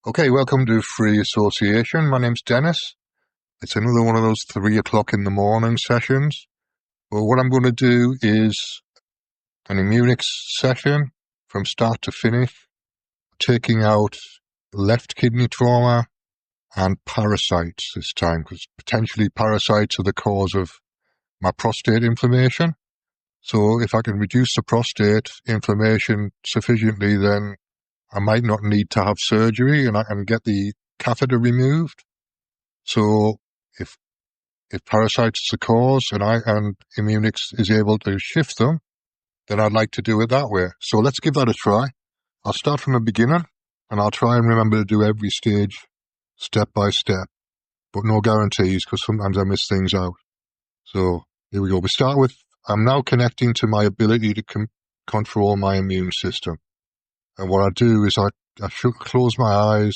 Okay, welcome to Free Association. My name's Dennis. It's another one of those 3 o'clock in the morning sessions. Well, what I'm going to do is an Immunics session from start to finish, taking out left kidney trauma and parasites this time, because potentially parasites are the cause of my prostate inflammation. So if I can reduce the prostate inflammation sufficiently, then I might not need to have surgery and I can get the catheter removed. So if parasites is the cause and Immunics is able to shift them, then I'd like to do it that way. So let's give that a try. I'll start from the beginning and I'll try and remember to do every stage step by step, but no guarantees because sometimes I miss things out. So here we go. We start with, I'm now connecting to my ability to control my immune system. And what I do is I close my eyes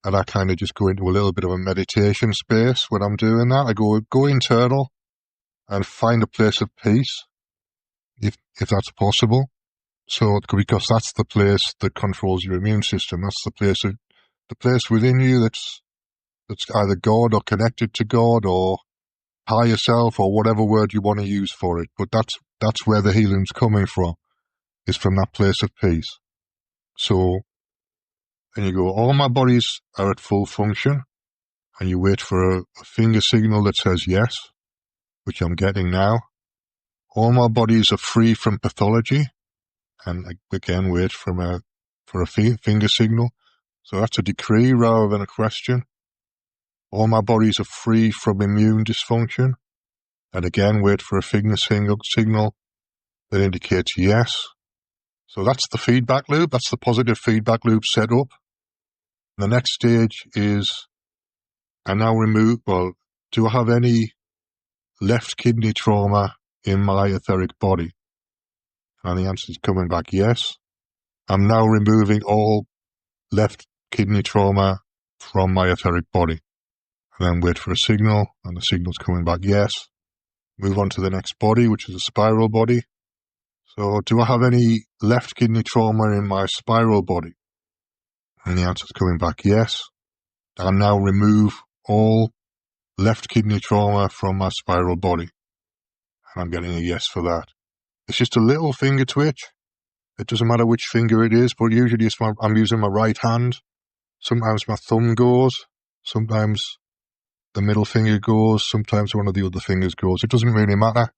and I kind of just go into a little bit of a meditation space when I'm doing that. I go internal and find a place of peace, if that's possible. So, because that's the place that controls your immune system. That's the place within you that's either God or connected to God or higher self or whatever word you want to use for it. But that's where the healing's coming from, is from that place of peace. So, and you go, all my bodies are at full function, and you wait for a finger signal that says yes, which I'm getting now. All my bodies are free from pathology, and again wait for a finger signal. So that's a decree rather than a question. All my bodies are free from immune dysfunction, and again wait for a finger signal that indicates yes. So that's the feedback loop. That's the positive feedback loop set up. The next stage is, I now do I have any left kidney trauma in my etheric body? And the answer is coming back yes. I'm now removing all left kidney trauma from my etheric body. And then wait for a signal, and the signal's coming back yes. Move on to the next body, which is a spiral body. So do I have any left kidney trauma in my spiral body? And the answer's coming back yes. I'll now remove all left kidney trauma from my spiral body. And I'm getting a yes for that. It's just a little finger twitch. It doesn't matter which finger it is, but usually I'm using my right hand. Sometimes my thumb goes. Sometimes the middle finger goes. Sometimes one of the other fingers goes. It doesn't really matter.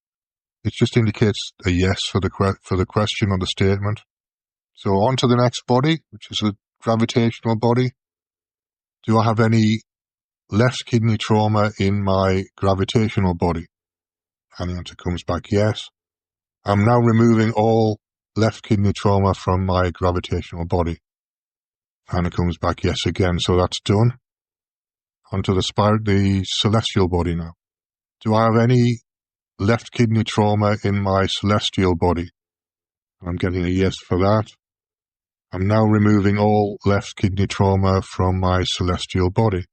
It just indicates a yes for the question or the statement. So on to the next body, which is a gravitational body. Do I have any left kidney trauma in my gravitational body? And the answer comes back yes. I'm now removing all left kidney trauma from my gravitational body. And it comes back yes again, so that's done. Onto the celestial body now. Do I have any left kidney trauma in my celestial body? I'm getting a yes for that. I'm now removing all left kidney trauma from my celestial body.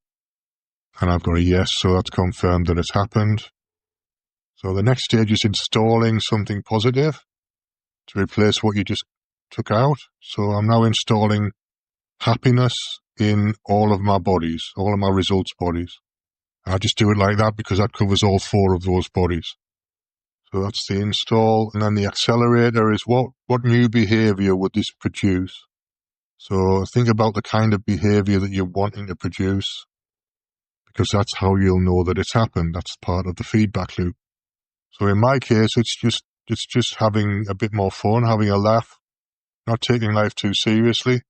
And I've got a yes, so that's confirmed that it's happened. So the next stage is installing something positive to replace what you just took out. So I'm now installing happiness in all of my bodies, all of my results bodies. I just do it like that because that covers all 4 of those bodies. So that's the install. And then the accelerator is what new behavior would this produce? So think about the kind of behavior that you're wanting to produce, because that's how you'll know that it's happened. That's part of the feedback loop. So in my case, it's just having a bit more fun, having a laugh, not taking life too seriously,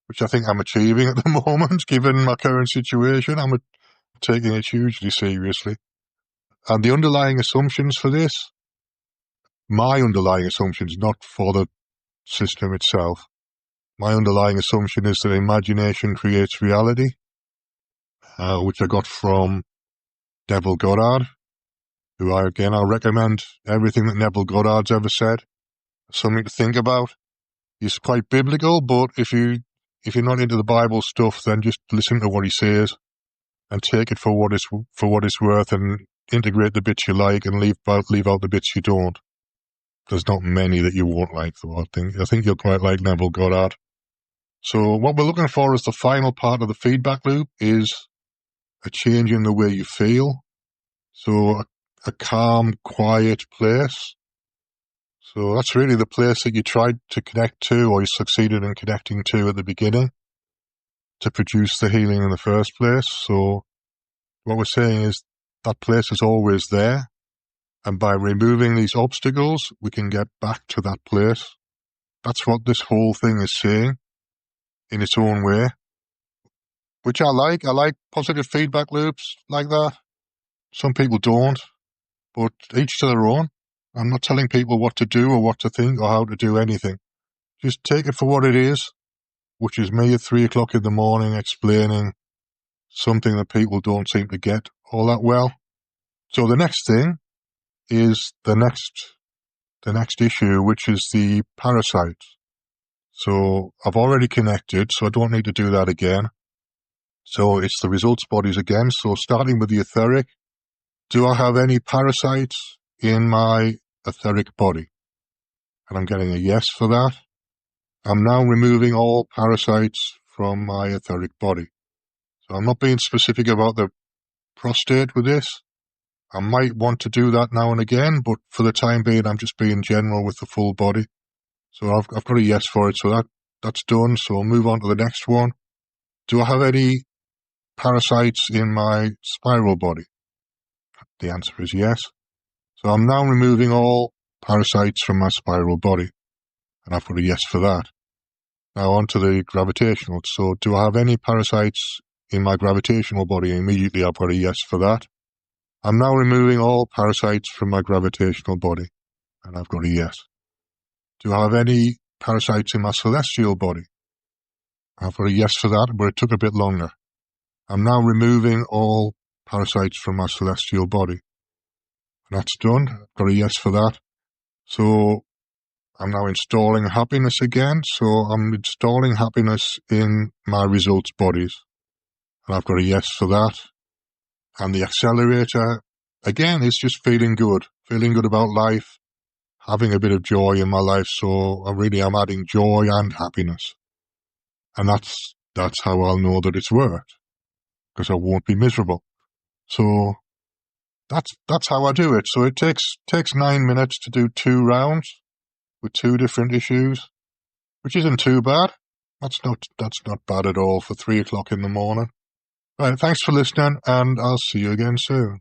which I think I'm achieving at the moment, given my current situation. I'm taking it hugely seriously. And the underlying assumptions for this, my underlying assumptions, not for the system itself, my underlying assumption is that imagination creates reality, which I got from Neville Goddard, who I recommend everything that Neville Goddard's ever said. Something to think about. He's quite biblical, but if you're not into the Bible stuff, then just listen to what he says and take it for what it's worth, and integrate the bits you like and leave out the bits you don't. There's not many that you won't like, though. I think you'll quite like Neville Goddard. So what we're looking for as the final part of the feedback loop is a change in the way you feel. So a calm, quiet place. So that's really the place that you tried to connect to, or you succeeded in connecting to at the beginning to produce the healing in the first place. So what we're saying is that place is always there. And by removing these obstacles, we can get back to that place. That's what this whole thing is saying in its own way, which I like. I like positive feedback loops like that. Some people don't, but each to their own. I'm not telling people what to do or what to think or how to do anything. Just take it for what it is, which is me at 3 o'clock in the morning explaining something that people don't seem to get all that well. So the next thing is the next issue, which is the parasites. So I've already connected, so I don't need to do that again. So it's the results bodies again. So starting with the etheric, do I have any parasites in my etheric body? And I'm getting a yes for that. I'm now removing all parasites from my etheric body. So I'm not being specific about the prostate with this. I might want to do that now and again, but for the time being, I'm just being general with the full body. So I've got a yes for it. So that's done. So I'll move on to the next one. Do I have any parasites in my spiral body? The answer is yes. So I'm now removing all parasites from my spiral body. And I've got a yes for that. Now on to the gravitational. So do I have any parasites in my gravitational body? Immediately I've got a yes for that. I'm now removing all parasites from my gravitational body. And I've got a yes. Do I have any parasites in my celestial body? I've got a yes for that, but it took a bit longer. I'm now removing all parasites from my celestial body. And that's done. I've got a yes for that. So I'm now installing happiness again. So I'm installing happiness in my results bodies. And I've got a yes for that. And the accelerator, again, is just feeling good about life, having a bit of joy in my life. So I'm adding joy and happiness. And that's how I'll know that it's worked, because I won't be miserable. So that's how I do it. So it takes 9 minutes to do 2 rounds with 2 different issues, which isn't too bad. That's not bad at all for 3 o'clock in the morning. Right, thanks for listening, and I'll see you again soon.